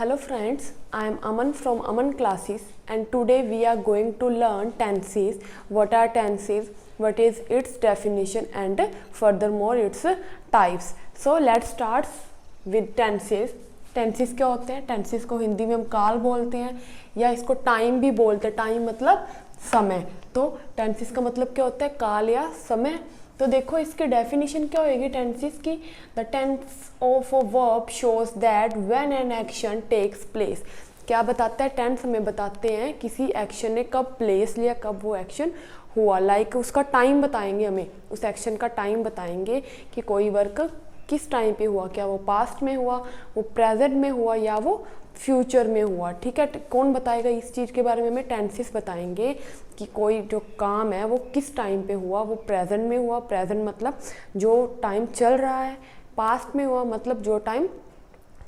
Hello friends, I am Aman from Aman classes and today we are going to learn tenses. What are tenses? What is its definition and furthermore its types. So let's start with tenses. Tenses क्या होते हैं? Tenses को हिंदी में हम काल बोलते हैं या इसको टाइम भी बोलते हैं. टाइम मतलब समय. तो टेंसेस का मतलब क्या होता है? काल या समय. तो देखो इसकी डेफिनेशन क्या होगी टेंसेस की. The tense of a verb shows that when an action takes place. क्या बताता है? टेंस हमें बताते हैं किसी एक्शन ने कब प्लेस लिया, कब वो एक्शन हुआ. लाइक उसका टाइम बताएंगे, हमें उस एक्शन का टाइम बताएंगे कि कोई वर्क किस टाइम पे हुआ. क्या वो पास्ट में हुआ, वो प्रेजेंट में हुआ या वो फ्यूचर में हुआ. ठीक है, कौन बताएगा इस चीज़ के बारे में? हमें टेंसेस बताएंगे कि कोई जो काम है वो किस टाइम पे हुआ. वो प्रेजेंट में हुआ. प्रेजेंट मतलब जो टाइम चल रहा है. पास्ट में हुआ मतलब जो टाइम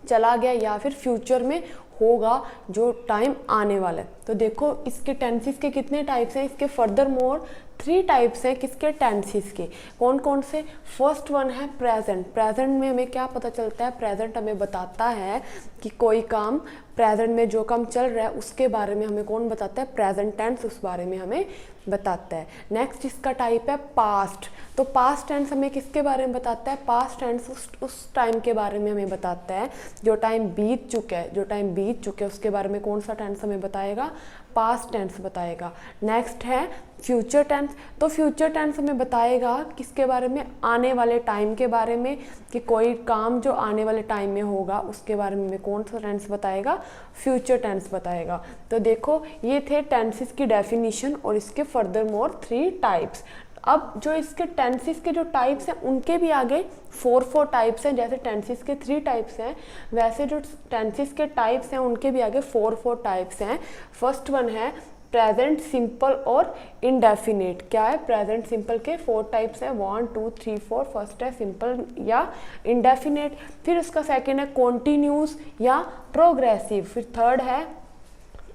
चला गया, या फिर फ्यूचर में होगा जो टाइम आने वाला है. तो देखो इसके टेंसेस के कितने टाइप्स हैं. इसके फर्दर मोर 3 टाइप्स हैं. किसके? टेंसेस के. कौन कौन से? फर्स्ट वन है प्रेजेंट. प्रेजेंट में हमें क्या पता चलता है? प्रेजेंट हमें बताता है कि कोई काम, प्रेजेंट में जो काम चल रहा है उसके बारे में हमें कौन बताता है? प्रेजेंट टेंस उस बारे में हमें बताता है. नेक्स्ट इसका टाइप है पास्ट. तो पास्ट टेंस हमें किसके बारे में बताता है? पास्ट टेंस उस टाइम के बारे में हमें बताता है जो टाइम बीत चुका है. जो टाइम बीत चुके हैं उसके बारे में कौन सा टेंस हमें बताएगा? पास्ट टेंस बताएगा. नेक्स्ट है फ्यूचर टेंस. तो फ्यूचर टेंस हमें बताएगा किसके बारे में? आने वाले टाइम के बारे में, कि कोई काम जो आने वाले टाइम में होगा उसके बारे में हमें कौन सा टेंस बताएगा? फ्यूचर टेंस बताएगा. तो देखो ये थे टेंसेस की डेफिनेशन और इसके फर्दर मोर 3 टाइप्स. अब जो इसके टेंसेस के जो टाइप्स हैं उनके भी आगे 4 टाइप्स हैं. जैसे टेंसेस के 3 टाइप्स हैं वैसे जो टेंसेस के टाइप्स हैं उनके भी आगे 4 टाइप्स हैं. फर्स्ट वन है प्रेजेंट सिंपल और इनडेफिनेट. क्या है? प्रेजेंट सिंपल के 4 टाइप्स हैं. 1 2 3 4. फर्स्ट है सिंपल या इनडेफिनेट. फिर उसका सेकेंड है कॉन्टिन्यूस या प्रोग्रेसिव. फिर थर्ड है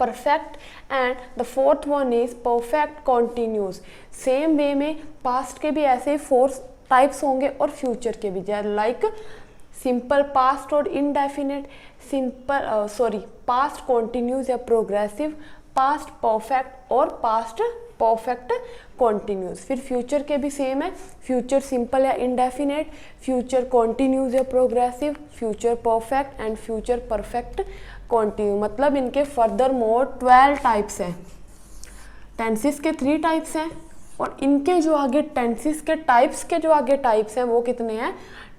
perfect and the fourth one is perfect continuous. Same way में पास्ट के भी ऐसे 4 टाइप्स होंगे और फ्यूचर के भी. लाइक सिंपल पास्ट और इनडेफिनेट, पास्ट कॉन्टिन्यूस या प्रोग्रेसिव, पास्ट परफेक्ट और पास्ट परफेक्ट कॉन्टिन्यूस. फिर फ्यूचर के भी सेम है. फ्यूचर सिंपल या इनडेफिनेट, फ्यूचर कॉन्टिन्यूस या progressive, future perfect and future perfect continue. मतलब इनके फर्दर मोर 12 टाइप्स हैं. टेंसेस के 3 टाइप्स हैं और इनके जो आगे टेंसेस के टाइप्स के जो आगे टाइप्स हैं वो कितने हैं?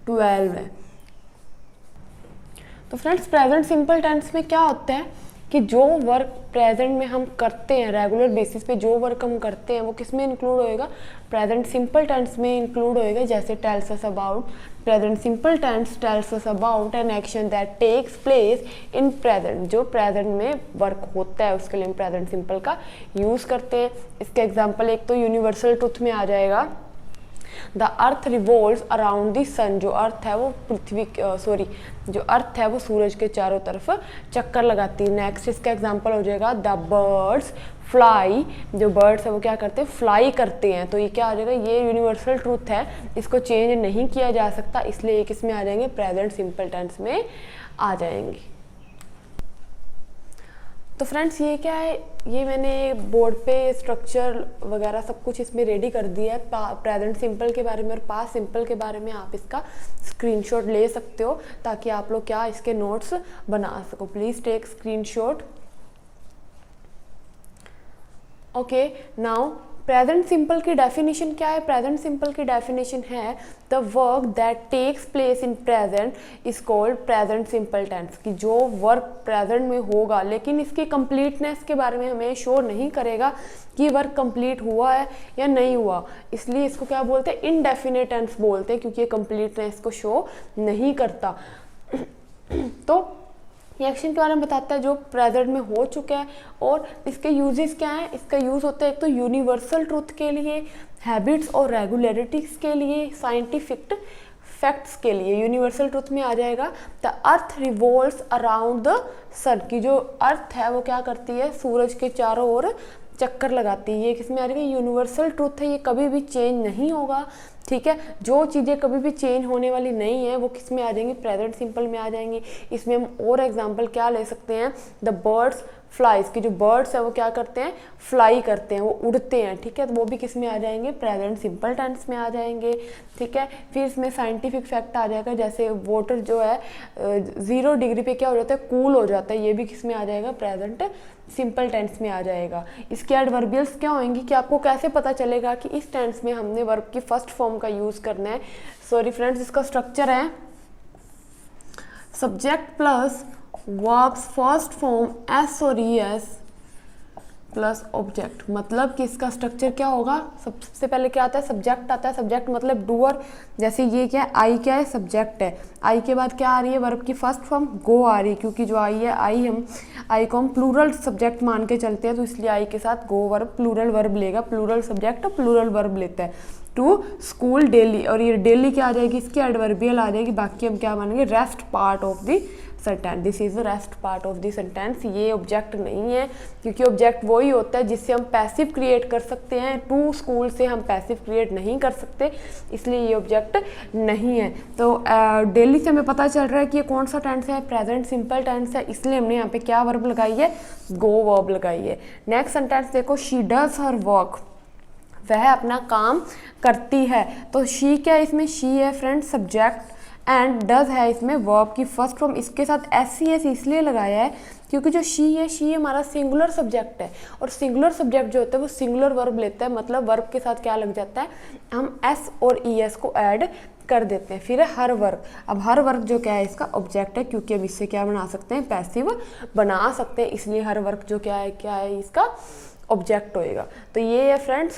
12 हैं. तो फ्रेंड्स प्रेजेंट सिंपल टेंस में क्या होता है कि जो वर्क प्रेजेंट में हम करते हैं, रेगुलर बेसिस पे जो वर्क हम करते हैं वो किस में इंक्लूड होएगा? प्रेजेंट सिंपल टेंस में इंक्लूड होएगा. जैसे tells us about, present simple tense tells us about an action that takes place in present. जो प्रेजेंट में वर्क होता है उसके लिए हम प्रेजेंट सिंपल का यूज़ करते हैं. इसके एग्जाम्पल एक तो यूनिवर्सल ट्रुथ में आ जाएगा the earth revolves around the sun. जो अर्थ है वो जो अर्थ है वो सूरज के चारों तरफ चक्कर लगाती है. नेक्स्ट इसका एग्जांपल हो जाएगा द बर्ड्स फ्लाई. जो बर्ड्स है वो क्या करते हैं? फ्लाई करते हैं. तो ये क्या आ जाएगा? ये यूनिवर्सल ट्रूथ है, इसको चेंज नहीं किया जा सकता, इसलिए ये किस में आ जाएंगे? प्रेजेंट सिंपल टेंस में आ जाएंगे. तो फ्रेंड्स ये क्या है? ये मैंने बोर्ड पे स्ट्रक्चर वगैरह सब कुछ इसमें रेडी कर दिया है. प्रेजेंट सिंपल के बारे में और पास्ट सिंपल के बारे में आप इसका स्क्रीनशॉट ले सकते हो ताकि आप लोग क्या इसके नोट्स बना सको. Please take screenshot. Okay, now present simple की डेफिनेशन क्या है? प्रेजेंट सिंपल की डेफिनेशन है the work that takes place in present is called present simple tense. कि जो वर्क प्रेजेंट में होगा लेकिन इसकी कंप्लीटनेस के बारे में हमें शो नहीं करेगा कि वर्क कंप्लीट हुआ है या नहीं हुआ, इसलिए इसको क्या बोलते हैं? इनडेफिनेट टेंस बोलते हैं, क्योंकि ये कंप्लीटनेस को शो नहीं करता. तो ये एक्शन के बारे में बताता है जो प्रेजेंट में हो चुका है. और इसके यूजेस क्या हैं? इसका यूज़ होता है एक तो यूनिवर्सल ट्रूथ के लिए, हैबिट्स और रेगुलरिटीज़ के लिए, साइंटिफिक फैक्ट्स के लिए. यूनिवर्सल ट्रूथ में आ जाएगा the earth revolves around the sun. की जो अर्थ है वो क्या करती है? सूरज के चारों ओर चक्कर लगाती है. ये किस में आ रही है? यूनिवर्सल ट्रूथ है, ये कभी भी चेंज नहीं होगा ठीक है। जो चीज़ें कभी भी चेंज होने वाली नहीं है वो किस में आ जाएंगी, प्रेजेंट सिंपल में आ जाएंगी। इसमें हम और एग्जांपल क्या ले सकते हैं, द बर्ड्स फ्लाइज, की जो बर्ड्स है वो क्या करते हैं, फ्लाई करते हैं, वो उड़ते हैं, ठीक है, तो वो भी किस में आ जाएंगे, प्रेजेंट सिंपल टेंस में आ जाएंगे, ठीक है। फिर इसमें साइंटिफिक फैक्ट आ जाएगा, जैसे वाटर जो है 0 डिग्री पे क्या हो जाता है, कूल हो जाता है, ये भी किस में आ जाएगा, प्रेजेंट सिंपल टेंस में आ जाएगा। इसके एडवर्बियल्स क्या होंगी कि आपको कैसे पता चलेगा कि इस टेंस में हमने वर्ब की फर्स्ट फॉर्म का यूज़ करना है। सॉरी फ्रेंड्स, इसका स्ट्रक्चर है subject plus verbs first form S और ई एस प्लस ऑब्जेक्ट। मतलब कि इसका स्ट्रक्चर क्या होगा, सबसे पहले क्या आता है, सब्जेक्ट आता है, सब्जेक्ट मतलब डूअर, जैसे ये क्या है, आई क्या है, सब्जेक्ट है, आई के बाद क्या आ रही है, वर्ब की फर्स्ट फॉर्म गो आ रही है, क्योंकि जो आई है, आई को हम प्लूरल सब्जेक्ट मान के चलते हैं, तो इसलिए आई के साथ गो वर्ब प्लूरल वर्ब लेगा, प्लूरल सब्जेक्ट और प्लूरल वर्ब लेता है। टू स्कूल डेली, और ये डेली क्या आ जाएगी, इसकी एडवर्बियल आ जाएगी, बाकी हम क्या मानेंगे, rest part of the sentence, this is the rest part of the sentence. ये ऑब्जेक्ट नहीं है, क्योंकि ऑब्जेक्ट वही होता है जिससे हम पैसिव क्रिएट कर सकते हैं, टू स्कूल से हम पैसिव क्रिएट नहीं कर सकते, इसलिए ये ऑब्जेक्ट नहीं है। तो डेली से हमें पता चल रहा है कि ये कौन सा टेंस है, प्रेजेंट सिंपल टेंस है, इसलिए हमने यहाँ पे क्या वर्ब लगाई है, गो वर्ब लगाई है। नेक्स्ट सेंटेंस देखो, शी डज हर वर्क, वह अपना काम करती है, तो शी क्या है, इसमें शी है फ्रेंड सब्जेक्ट, एंड डज है इसमें वर्ब की फर्स्ट फॉर्म, इसके साथ एस सी एस इसलिए लगाया है क्योंकि जो शी है हमारा सिंगुलर सब्जेक्ट है, और सिंगुलर सब्जेक्ट जो होता है वो सिंगुलर वर्ब लेता है, मतलब वर्ब के साथ क्या लग जाता है, हम एस और ई एस को ऐड कर देते हैं। फिर है हर वर्ग, अब हर वर्ग जो क्या है, इसका ऑब्जेक्ट है, क्योंकि अब इससे क्या बना सकते हैं, पैसिव बना सकते हैं, इसलिए हर वर्ग जो क्या है इसका ऑब्जेक्ट होएगा। तो ये है फ्रेंड्स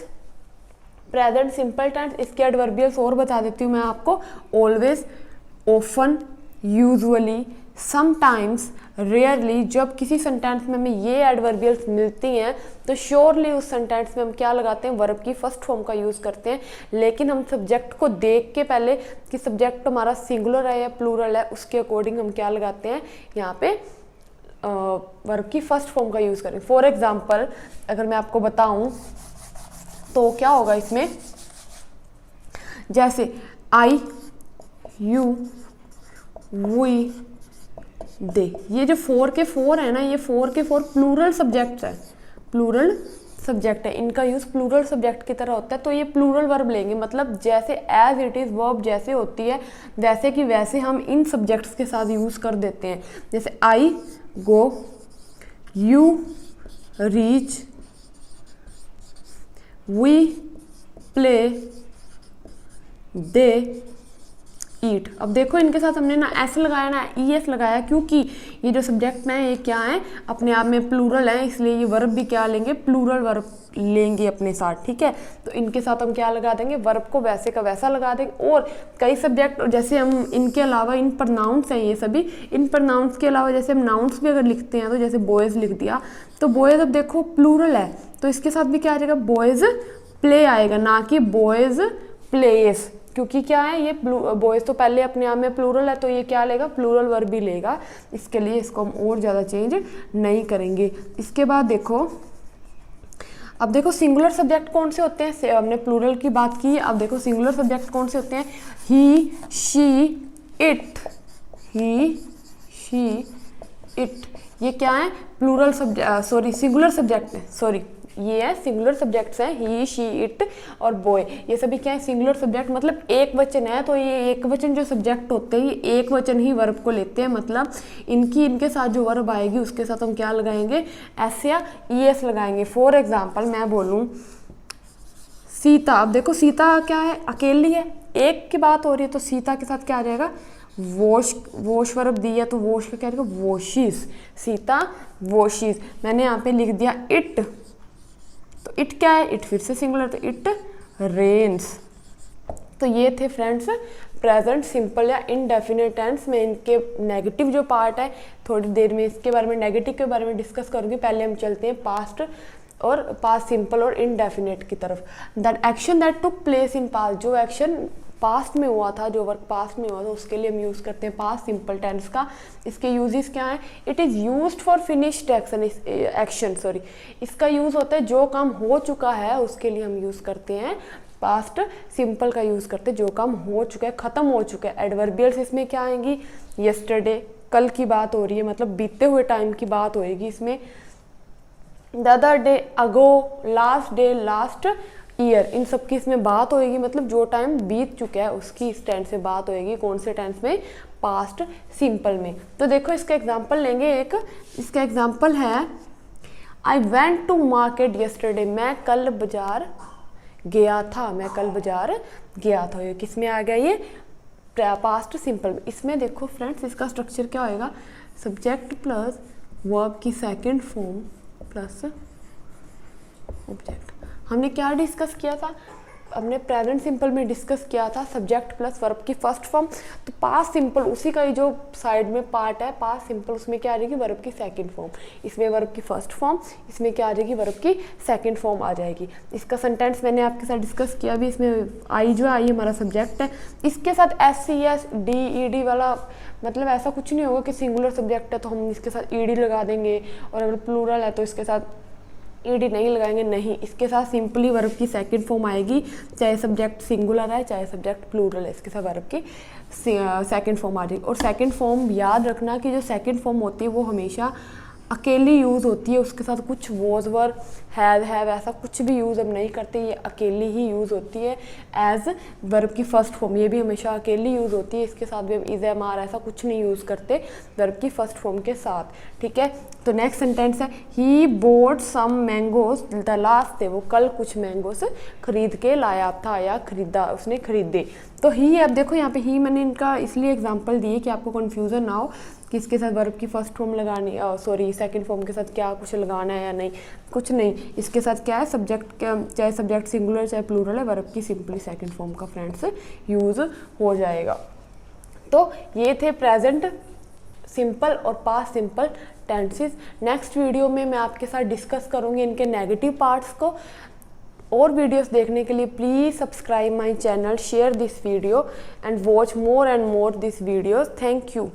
प्रेजेंट सिंपल टेंस। इसके एडवर्बियल्स और बता देती हूँ मैं आपको, always, often, usually, sometimes, rarely. जब किसी सेंटेंस में हमें ये एडवर्बियल्स मिलती हैं तो श्योरली उस सेंटेंस में हम क्या लगाते हैं, वर्ब की फर्स्ट फॉर्म का यूज़ करते हैं, लेकिन हम सब्जेक्ट को देख के पहले कि सब्जेक्ट हमारा सिंगुलर है या प्लूरल है, उसके अकॉर्डिंग हम क्या लगाते हैं, यहाँ पे वर्ब की फर्स्ट फॉर्म का यूज़ करें। फॉर एग्जाम्पल अगर मैं आपको बताऊँ तो क्या होगा इसमें, जैसे आई, यू, वी, दे, ये जो 4 के 4 है ना, ये 4 के 4 प्लूरल सब्जेक्ट्स है, प्लूरल सब्जेक्ट है, इनका यूज़ प्लूरल सब्जेक्ट की तरह होता है, तो ये प्लूरल वर्ब लेंगे, मतलब जैसे एज इट इज़ वर्ब जैसे होती है वैसे कि वैसे हम इन सब्जेक्ट्स के साथ यूज़ कर देते हैं। जैसे आई गो, यू रीच, वी प्ले, दे ईट। अब देखो इनके साथ हमने ना एस लगाया ना ई एस लगाया, क्योंकि ये जो सब्जेक्ट है ये क्या है, अपने आप में प्लूरल है, इसलिए ये वर्ब भी क्या लेंगे, प्लूरल वर्ब लेंगे अपने साथ, ठीक है। तो इनके साथ हम क्या लगा देंगे, वर्ब को वैसे का वैसा लगा देंगे। और कई सब्जेक्ट जैसे हम इनके अलावा, इन प्रनाउंस हैं ये सभी, इन प्रनाउंस के अलावा जैसे हम नाउंस भी अगर लिखते हैं, तो जैसे बॉयज़ लिख दिया, तो बॉयज़ अब देखो प्लूरल है, तो इसके साथ भी क्या आ जाएगा, बॉयज़ प्ले आएगा, ना कि बॉयज़ प्लेस, क्योंकि क्या है, ये बॉयज़ तो पहले अपने आप में प्लूरल है, तो ये क्या लेगा, प्लूरल वर्ब भी लेगा, इसके लिए इसको हम और ज़्यादा चेंज नहीं करेंगे। इसके बाद देखो, अब देखो सिंगुलर सब्जेक्ट कौन से होते हैं, हमने प्लूरल की बात की, अब देखो सिंगुलर सब्जेक्ट कौन से होते हैं, he, she, it, he, she, it, ये क्या है, plural subject, sorry singular subject है, सॉरी ये है सिंगुलर सब्जेक्ट्स हैं, ही, शी, इट और बॉय, ये सभी क्या है, सिंगुलर सब्जेक्ट, मतलब एक वचन है, तो ये एक वचन जो सब्जेक्ट होते हैं ये एक वचन ही वर्ब को लेते हैं, मतलब इनके साथ जो वर्ब आएगी उसके साथ हम क्या लगाएंगे, एस या ई एस लगाएंगे। फॉर एग्जाम्पल मैं बोलूँ सीता, अब देखो सीता क्या है, अकेली है, एक की बात हो रही है, तो सीता के साथ क्या आ जाएगा, वॉश वर्ब दिया, तो वॉश का क्या रहेगा, वॉशिस, सीता वॉशिस। मैंने यहाँ पे लिख दिया इट, तो इट क्या है, इट फिर से सिंगुलर, तो इट रेन्स। तो ये थे फ्रेंड्स प्रेजेंट सिंपल या इनडेफिनिट टेंस में इनके नेगेटिव जो पार्ट है, थोड़ी देर में इसके बारे में, नेगेटिव के बारे में डिस्कस करूँगी। पहले हम चलते हैं पास्ट और पास्ट सिंपल और इनडेफिनिट की तरफ। That action that took place in past, जो एक्शन पास्ट में हुआ था, जो वर्क पास्ट में हुआ था, उसके लिए हम यूज़ करते हैं पास्ट सिंपल टेंस का। इसके यूजेस क्या हैं, it is used for finished action, sorry, इसका यूज़ होता है जो काम हो चुका है उसके लिए हम यूज़ करते हैं पास्ट सिंपल का यूज़ करते जो काम हो चुका है, ख़त्म हो चुका है। एडवर्बियल्स इसमें क्या आएंगी, यस्टरडे, कल की बात हो रही है, मतलब बीते हुए टाइम की बात होएगी इसमें। The other day, ago, last day, last year, इन सब की इसमें बात होएगी, मतलब जो टाइम बीत चुका है उसकी इस टेंस से बात होएगी। कौन से टेंस में, पास्ट सिंपल में। तो देखो इसका एग्जांपल लेंगे एक, इसका एग्जांपल है I went to market yesterday, मैं कल बाजार गया था, मैं कल बाजार गया था। ये किस में आ गया, ये पास्ट सिंपल में। इसमें देखो फ्रेंड्स इसका स्ट्रक्चर क्या होएगा, सब्जेक्ट प्लस वर्ब की सेकंड फॉर्म प्लस ऑब्जेक्ट। हमने क्या डिस्कस किया था, हमने प्रेजेंट सिंपल में डिस्कस किया था सब्जेक्ट प्लस वर्ब की फर्स्ट फॉर्म। तो पास्ट सिंपल उसी का ही जो साइड में पार्ट है पास्ट सिंपल, उसमें क्या आ जाएगी, वर्ब की सेकंड फॉर्म। इसमें वर्ब की फर्स्ट फॉर्म, इसमें क्या आ जाएगी, वर्ब की सेकंड फॉर्म आ जाएगी। इसका सेंटेंस मैंने आपके साथ डिस्कस किया भी। इसमें आई जो आई हमारा सब्जेक्ट है, इसके साथ SCS DED वाला मतलब ऐसा कुछ नहीं होगा कि सिंगुलर सब्जेक्ट है तो हम इसके साथ ED लगा देंगे, और अगर प्लूरल है तो इसके साथ ED नहीं लगाएंगे, नहीं। इसके साथ सिंपली वर्ब की सेकंड फॉर्म आएगी, चाहे सब्जेक्ट सिंगुलर है चाहे सब्जेक्ट प्लूरल है, इसके साथ वर्ब की सेकंड फॉर्म आ जाएगी। और सेकंड फॉर्म याद रखना कि जो सेकंड फॉर्म होती है वो हमेशा अकेली यूज़ होती है, उसके साथ कुछ वॉज वर हैव ऐसा कुछ भी यूज़ अब नहीं करते, ये अकेली ही यूज़ होती है एज वर्ब की फर्स्ट फॉर्म। ये भी हमेशा अकेली यूज़ होती है, इसके साथ भी हम इज एम आर ऐसा कुछ नहीं यूज़ करते वर्ब की फर्स्ट फॉर्म के साथ, ठीक है। तो नेक्स्ट सेंटेंस है he bought some mangoes the last day, वो कल कुछ मैंगोस खरीद के लाया था या खरीदा, उसने खरीदे। तो ही, अब देखो यहाँ पे ही मैंने इनका इसलिए एग्जांपल दिए कि आपको कन्फ्यूज़न ना हो कि इसके साथ वर्ब की फर्स्ट फॉर्म लगानी, सॉरी सेकंड फॉर्म के साथ क्या कुछ लगाना है या नहीं, कुछ नहीं। इसके साथ क्या है, सब्जेक्ट क्या, चाहे सब्जेक्ट सिंगुलर चाहे प्लूरल है, वर्ब की सिंपली सेकंड फॉर्म का फ्रेंड्स यूज़ हो जाएगा। तो ये थे प्रेजेंट सिंपल और past simple tenses. Next video में मैं आपके साथ डिस्कस करूँगी इनके नेगेटिव पार्ट्स को। और वीडियोस देखने के लिए please subscribe my channel, share this video and watch more and more this videos. Thank you.